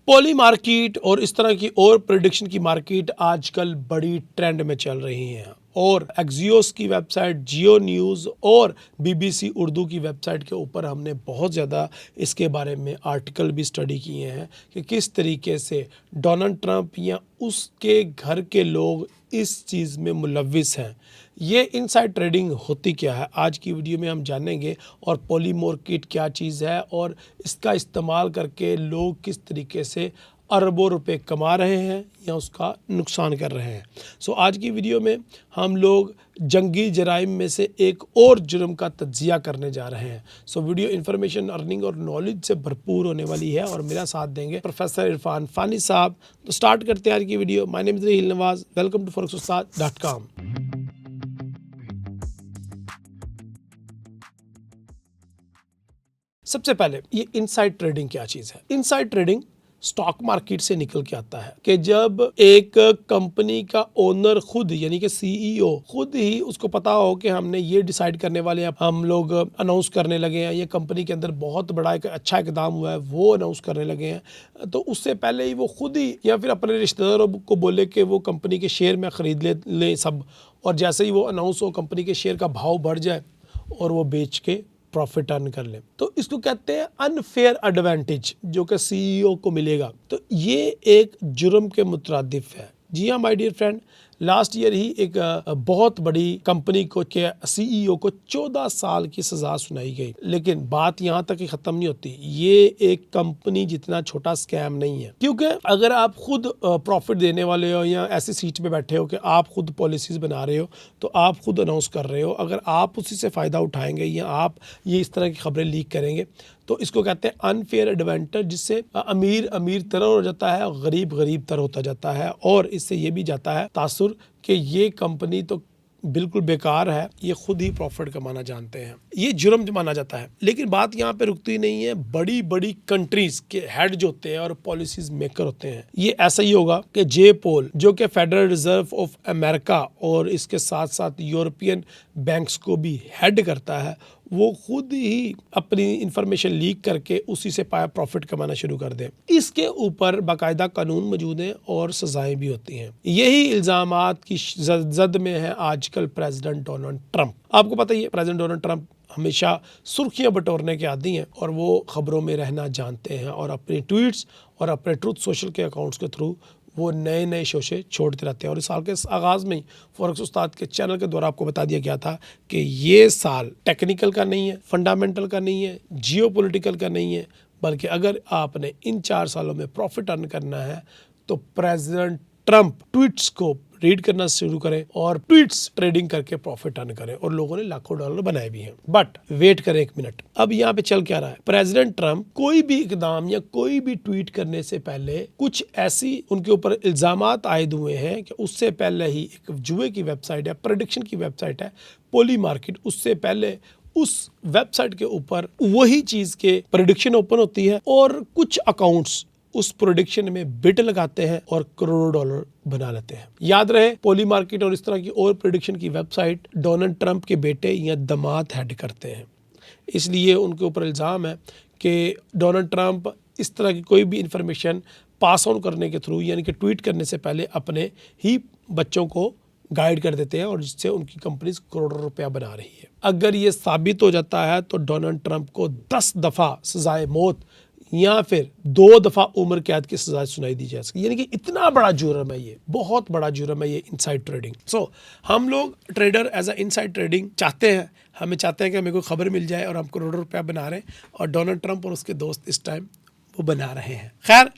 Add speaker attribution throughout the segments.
Speaker 1: Poly market और इस तरह की और प्रेडिक्शन की मार्केट आजकल बड़ी ट्रेंड में चल रही हैं और एक्सियोस की वेबसाइट, जियो न्यूज़ और बीबीसी उर्दू की वेबसाइट के ऊपर हमने बहुत ज़्यादा इसके बारे में आर्टिकल भी स्टडी किए हैं कि किस तरीके से डोनाल्ड ट्रंप या उसके घर के लोग इस चीज़ में मुलविस हैं। ये इनसाइड ट्रेडिंग होती क्या है, आज की वीडियो में हम जानेंगे। और पॉली मार्केट क्या चीज़ है और इसका इस्तेमाल करके लोग किस तरीके से अरबों रुपए कमा रहे हैं या उसका नुकसान कर रहे हैं। आज की वीडियो में हम लोग जंगी जराइम में से एक और जुर्म का तज्जिया करने जा रहे हैं। वीडियो इन्फॉर्मेशन, अर्निंग और नॉलेज से भरपूर होने वाली है और मेरा साथ देंगे प्रोफेसर इरफान फानी साहब। तो स्टार्ट करते हैं आज की video. My name is Raheel Nawaz, welcome to forex-ustad.com। सबसे पहले ये इनसाइड ट्रेडिंग क्या चीज़ है। इनसाइड ट्रेडिंग स्टॉक मार्केट से निकल के आता है कि जब एक कंपनी का ओनर खुद यानी कि सीईओ खुद ही उसको पता हो कि हमने ये डिसाइड करने वाले हैं, हम लोग अनाउंस करने लगे हैं, ये कंपनी के अंदर बहुत बड़ा एक अच्छा इकदाम हुआ है, वो अनाउंस करने लगे हैं, तो उससे पहले ही वो खुद ही या फिर अपने रिश्तेदारों को बोले कि वो कंपनी के शेयर में खरीद ले सब, और जैसे ही वो अनाउंस हो कंपनी के शेयर का भाव बढ़ जाए और वो बेच के प्रॉफिट अर्न कर ले, तो इसको कहते हैं अनफेयर एडवांटेज जो कि सीईओ को मिलेगा। तो ये एक जुर्म के मुतरादिफ है। जी हाँ my dear friend, last year ही एक बहुत बड़ी कंपनी को के सीईओ को 14 साल की सजा सुनाई गई। लेकिन बात यहाँ तक ही खत्म नहीं होती। ये एक कंपनी जितना छोटा स्कैम नहीं है, क्योंकि अगर आप खुद प्रॉफिट देने वाले हो या ऐसी सीट पे बैठे हो कि आप खुद पॉलिसीज बना रहे हो, तो आप खुद अनाउंस कर रहे हो, अगर आप उसी से फ़ायदा उठाएंगे या आप ये इस तरह की खबरें लीक करेंगे, तो इसको कहते हैं अनफेयर एडवांटेज, जिससे अमीर अमीर तरह हो जाता है, गरीब गरीब तरह होता जाता है, और इससे ये भी जाता है तासुर कि ये कंपनी तो बिल्कुल बेकार है, ये खुद ही प्रॉफिट कमाना जानते हैं। ये जुर्म माना जाता है। लेकिन बात यहाँ पे रुकती नहीं है। बड़ी बड़ी कंट्रीज के हेड जो होते हैं और पॉलिसीज मेकर होते हैं, ये ऐसा ही होगा कि जे पोल जो कि फेडरल रिजर्व ऑफ अमेरिका और इसके साथ साथ यूरोपियन बैंक्स को भी हेड करता है, वो खुद ही अपनी इंफॉर्मेशन लीक करके उसी से पाया प्रॉफिट कमाना शुरू कर दे। इसके ऊपर बाकायदा कानून मौजूद हैं और सजाएं भी होती हैं। यही इल्जामात की जद में है आजकल प्रेसिडेंट डोनाल्ड ट्रंप। आपको पता ही है प्रेसिडेंट डोनाल्ड ट्रंप हमेशा सुर्खियां बटोरने के आदी हैं और वो खबरों में रहना जानते हैं, और अपने ट्वीट्स और अपने ट्रूथ सोशल के अकाउंट्स के थ्रू वो नए नए शोशे छोड़ते रहते हैं। और इस साल के आगाज़ में ही फॉरेक्स उस्ताद के चैनल के द्वारा आपको बता दिया गया था कि ये साल टेक्निकल का नहीं है, फंडामेंटल का नहीं है, जियोपॉलिटिकल का नहीं है, बल्कि अगर आपने इन 4 सालों में प्रॉफिट अर्न करना है तो प्रेसिडेंट ट्रंप ट्वीट्स को रीड करना शुरू करें और ट्वीट्स ट्रेडिंग करके प्रॉफिट अर्न करें, और लोगों ने लाखों डॉलर बनाए भी हैं। बट वेट करें एक मिनट, अब यहाँ पे चल क्या रहा है। प्रेसिडेंट ट्रंप कोई भी इकदाम या कोई भी ट्वीट करने से पहले कुछ ऐसी उनके ऊपर इल्जामात आयद हुए हैं कि उससे पहले ही एक जुए की वेबसाइट है, प्रेडिक्शन की वेबसाइट है पॉली मार्केट, उससे पहले उस वेबसाइट के ऊपर वही चीज के प्रेडिक्शन ओपन होती है और कुछ अकाउंट्स उस प्रोडिक्शन में बिट लगाते हैं और करोड़ों डॉलर बना लेते हैं। याद रहे, पॉली मार्केट और इस तरह की और प्रेडिक्शन की वेबसाइट डोनाल्ड ट्रंप के बेटे या दामाद हेड करते हैं। इसलिए उनके ऊपर इल्ज़ाम है कि डोनाल्ड ट्रंप इस तरह की कोई भी इंफॉर्मेशन पास ऑन करने के थ्रू यानी कि ट्वीट करने से पहले अपने ही बच्चों को गाइड कर देते हैं, और जिससे उनकी कंपनी करोड़ों रुपया बना रही है। अगर ये साबित हो जाता है तो डोनाल्ड ट्रंप को 10 दफ़ा सजाए मौत या फिर 2 दफ़ा उम्र कैद की सजा सुनाई दी जा सकती है। यानी कि इतना बड़ा जुर्म है, ये बहुत बड़ा जुर्म है, ये इनसाइड ट्रेडिंग। हम लोग trader as a inside trading चाहते हैं, हमें चाहते हैं कि हमें कोई खबर मिल जाए और हम करोड़ों रुपया बना रहे हैं, और डोनाल्ड ट्रंप और उसके दोस्त इस टाइम वो बना रहे हैं। खैर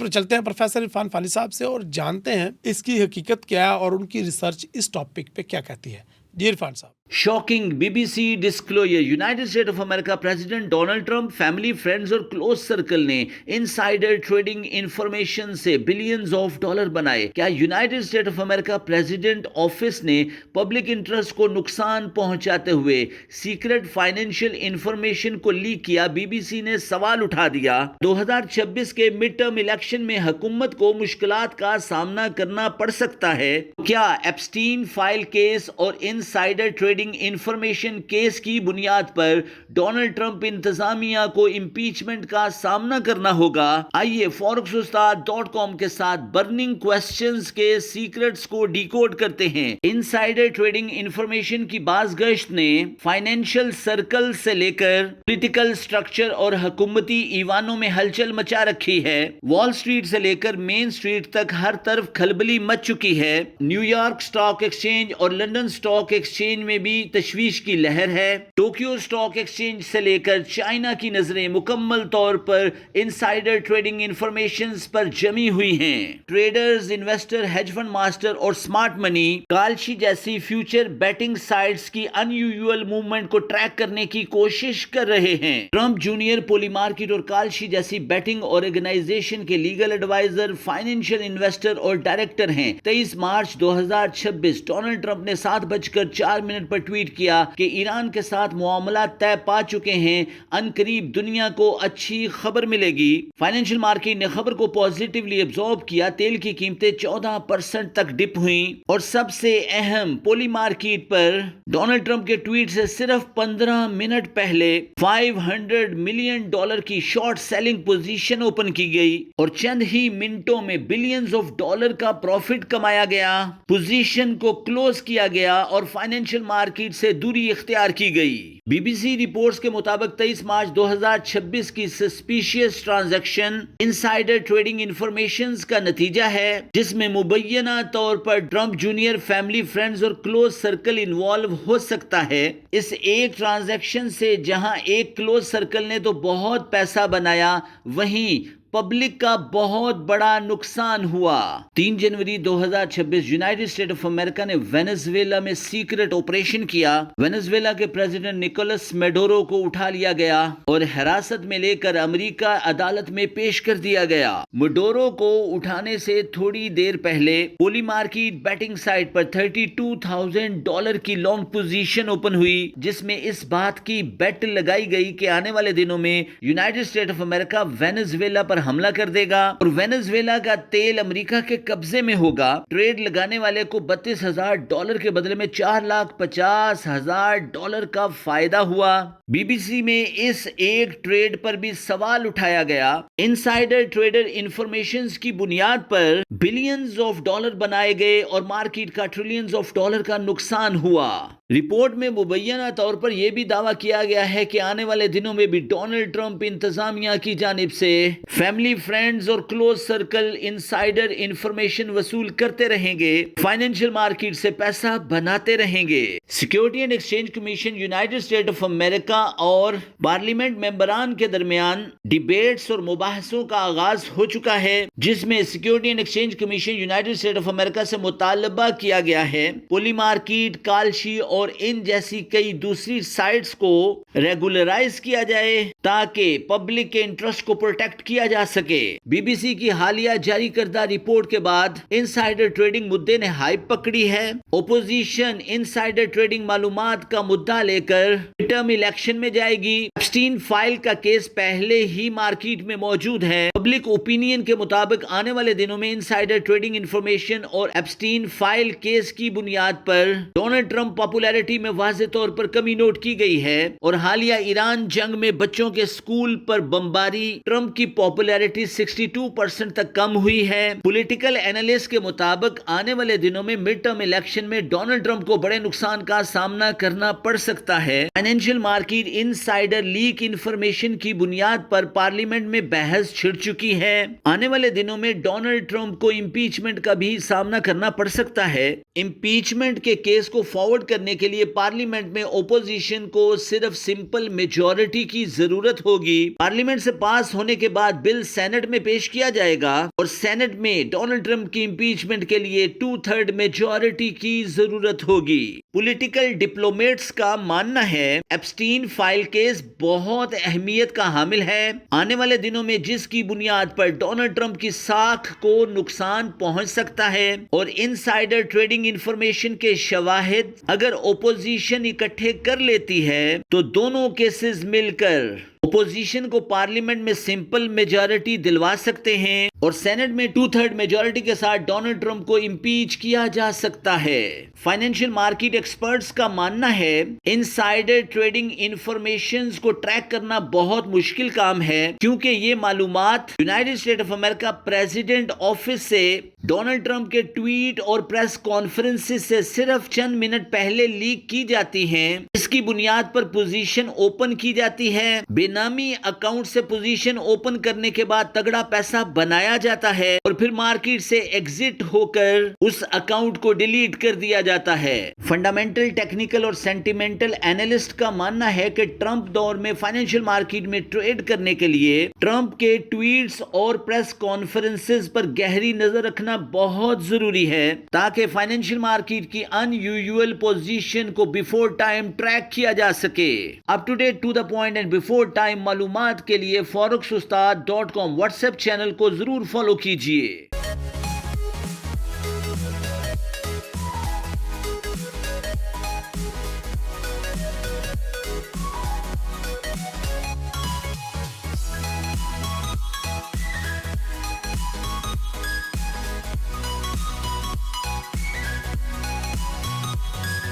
Speaker 1: चलते हैं प्रोफेसर इरफान फानी साहब से और जानते हैं इसकी हकीकत क्या है और उनकी रिसर्च इस टॉपिक पे क्या कहती है। जी इरफान साहब।
Speaker 2: Shocking BBC disclosure, United state of America president Donald Trump family, friends और क्लोज सर्कल ने इनसाइडर ट्रेडिंग इंफॉर्मेशन से बिलियंस ऑफ डॉलर बनाए। क्या United state of America president office ने पब्लिक इंटरेस्ट को नुकसान पहुंचाते हुए सीक्रेट फाइनेंशियल इंफॉर्मेशन को लीक किया? BBC ने सवाल उठा दिया। 2026 के मिड टर्म इलेक्शन में हुकूमत को मुश्किलात का सामना करना पड़ सकता है। क्या एप्स्टीन फाइल केस और insider trading trading information case की बुनियाद पर डोनाल्ड ट्रंप इंतजामिया को इंपीचमेंट का सामना करना होगा। आइए forex-ustad.com के साथ बर्निंग क्वेश्चंस के सीक्रेट्स को डिकोड करते हैं। इनसाइडर ट्रेडिंग इंफॉर्मेशन की बाज़गश्त ने फाइनेंशियल सर्कल से लेकर पॉलिटिकल स्ट्रक्चर और हुकूमती ईवानों में हलचल मचा रखी है। वॉल स्ट्रीट से लेकर मेन स्ट्रीट तक हर तरफ खलबली मच चुकी है। न्यूयॉर्क स्टॉक एक्सचेंज और लंदन स्टॉक एक्सचेंज में भी तशवीश की लहर है। टोक्यो स्टॉक एक्सचेंज से लेकर चाइना की नजरें मुकम्मल तौर पर इनसाइडर ट्रेडिंग इंफॉर्मेशन पर जमी हुई हैं। Traders, investor, hedge fund master और स्मार्ट मनी कालशी जैसी फ्यूचर बैटिंग साइट्स की अनयूजुअल मूवमेंट को ट्रैक करने की कोशिश कर रहे हैं। ट्रंप जूनियर, पोली मार्केट और कालशी जैसी बैटिंग ऑर्गेनाइजेशन के लीगल एडवाइजर, फाइनेंशियल इन्वेस्टर और डायरेक्टर हैं। 23 मार्च 2026 डोनाल्ड ट्रंप ने 7:04 पर ट्वीट किया कि ईरान के साथ मुआमला तय पा चुके हैं, अनकरीब दुनिया को अच्छी खबर मिलेगी। फाइनेंशियल मार्केट ने खबर को पॉजिटिवली एब्जॉर्ब किया। तेल की कीमतें 14% तक डिप हुई और सबसे अहम पोली मार्केट पर डोनाल्ड ट्रंप के ट्वीट से सिर्फ 15 मिनट पहले $500 मिलियन की शॉर्ट सेलिंग पोजीशन ओपन की गई और चंद ही मिनटों में बिलियंस ऑफ डॉलर का प्रॉफिट कमाया गया। पोजीशन को क्लोज किया गया और फाइनेंशियल मार्केट से दूरी इख्तियार की गई। बीबीसी रिपोर्ट्स के मुताबिक 23 मार्च 2026 की suspicious transaction insider trading information का नतीजा है, जिसमें मुबैना तौर पर ट्रंप जूनियर, फैमिली, फ्रेंड्स और क्लोज सर्कल इन्वॉल्व हो सकता है। इस एक ट्रांजैक्शन से जहां एक क्लोज सर्कल ने तो बहुत पैसा बनाया, वहीं पब्लिक का बहुत बड़ा नुकसान हुआ। 3 जनवरी 2026 यूनाइटेड स्टेट ऑफ अमेरिका ने वेनेजुएला में सीक्रेट ऑपरेशन किया। वेनेजुएला के प्रेसिडेंट निकोलस मेडोरो को उठा लिया गया और हिरासत में लेकर अमेरिका अदालत में पेश कर दिया गया। मेडोरो को उठाने से थोड़ी देर पहले पोली मार्केट बैटिंग साइट पर $32,000 की लॉन्ग पोजीशन ओपन हुई, जिसमें इस बात की बेट लगाई गई कि आने वाले दिनों में United state of America Venezuela पर हमला कर देगा और वेनेजुएला का तेल अमेरिका के कब्जे में होगा। ट्रेड लगाने वाले को $32,000 के बदले में $4,50,000 का फायदा हुआ। बीबीसी में इस एक ट्रेड पर भी सवाल उठाया गया। इनसाइडर ट्रेडर इंफॉर्मेशन की बुनियाद पर बिलियंस ऑफ डॉलर बनाए गए और मार्केट का ट्रिलियंस ऑफ डॉलर का नुकसान हुआ। रिपोर्ट में मुबैना तौर पर यह भी दावा किया गया है कि आने वाले दिनों में भी डोनाल्ड ट्रंप इंतजामिया की जानिब से फैमिली, फ्रेंड्स और क्लोज सर्कल इनसाइडर इंफॉर्मेशन वसूल करते रहेंगे, फाइनेंशियल मार्केट से पैसा बनाते रहेंगे। Security and exchange commission United state of America और पार्लियामेंट मेंबरान के दरमियान डिबेट्स और मुबाहसों का आगाज हो चुका है, जिसमें security and exchange commission United state of America से मुतालबा किया गया है पोली मार्केट, कालशी और इन जैसी कई दूसरी साइट्स को रेगुलराइज किया जाए ताकि पब्लिक के इंटरेस्ट को प्रोटेक्ट किया जा सके। बीबीसी की हालिया जारी करदा रिपोर्ट के बाद इनसाइडर ट्रेडिंग मुद्दे ने हाइप पकड़ी है। ओपोजिशन इनसाइडर ट्रेडिंग मालूमात का मुद्दा लेकर मिडटर्म इलेक्शन में जाएगी। एप्स्टीन फाइल का केस पहले ही मार्केट में मौजूद है। पब्लिक ओपिनियन के मुताबिक आने वाले दिनों में इनसाइडर ट्रेडिंग इंफॉर्मेशन और एप्स्टीन फाइल केस की बुनियाद पर डोनाल्ड ट्रंप पॉपुलैरिटी में वाज़ेह तौर पर कमी नोट की गई है और हालिया ईरान जंग में बच्चों के स्कूल पर बमबारी ट्रंप की पॉपुलैरिटी 62% तक कम हुई है। पॉलिटिकल एनालिस्ट के मुताबिक आने वाले दिनों में मिड टर्म इलेक्शन में डोनाल्ड ट्रंप को बड़े नुकसान का सामना करना पड़ सकता है। Financial market insider leak information की बुनियाद पर पार्लियामेंट में बहस छिड़ चुकी है। आने वाले दिनों में डोनाल्ड ट्रंप को इंपीचमेंट का भी सामना करना पड़ सकता है। इंपीचमेंट के केस को फॉरवर्ड करने के लिए पार्लियामेंट में ओपोजिशन को सिर्फ सिंपल मेजॉरिटी की जरूरत होगी। पार्लियामेंट से पास होने के बाद बिल सेनेट में पेश किया जाएगा और सेनेट में डोनाल्ड ट्रंप की इंपीचमेंट के लिए 2/3 मेजॉरिटी की जरूरत होगी। पॉलिटिकल डिप्लोमेट्स का मानना है एप्स्टीन फाइल केस बहुत अहमियत का हामिल है। आने वाले दिनों में जिसकी बुनियाद पर डोनाल्ड ट्रंप की साख को नुकसान पहुंच सकता है और इनसाइडर ट्रेडिंग इंफॉर्मेशन के शवाहिद अगर ओपोजिशन इकट्ठे कर लेती है तो दोनों केसेस मिलकर ओपोजिशन को पार्लियामेंट में सिंपल मेजॉरिटी दिलवा सकते हैं और सेनेट में 2/3 मेजॉरिटी के साथ डोनाल्ड ट्रंप को इम्पीच किया जा सकता है। फाइनेंशियल मार्केट एक्सपर्ट्स का मानना है इनसाइडर ट्रेडिंग इंफॉर्मेशंस को ट्रैक करना बहुत मुश्किल काम है, क्योंकि ये मालूमात United state of America president office से डोनाल्ड ट्रंप के ट्वीट और प्रेस कॉन्फ्रेंसेस से सिर्फ चंद मिनट पहले लीक की जाती हैं। इसकी बुनियाद पर पोजीशन ओपन की जाती है। बेनामी अकाउंट से पोजीशन ओपन करने के बाद तगड़ा पैसा बनाया जाता है और फिर मार्केट से एग्जिट होकर उस अकाउंट को डिलीट कर दिया जाता है। फंडामेंटल, टेक्निकल और सेंटिमेंटल एनालिस्ट का मानना है कि ट्रंप दौर में फाइनेंशियल मार्केट में ट्रेड करने के लिए ट्रंप के ट्वीट्स और प्रेस कॉन्फ्रेंसेस पर गहरी नजर रखना बहुत जरूरी है, ताकि फाइनेंशियल मार्केट की अनयूजुअल पोजीशन को बिफोर टाइम ट्रैक किया जा सके। Up to date, to the point and before time मालूमात के लिए forex ustad.com व्हाट्सएप चैनल को जरूर फॉलो कीजिए।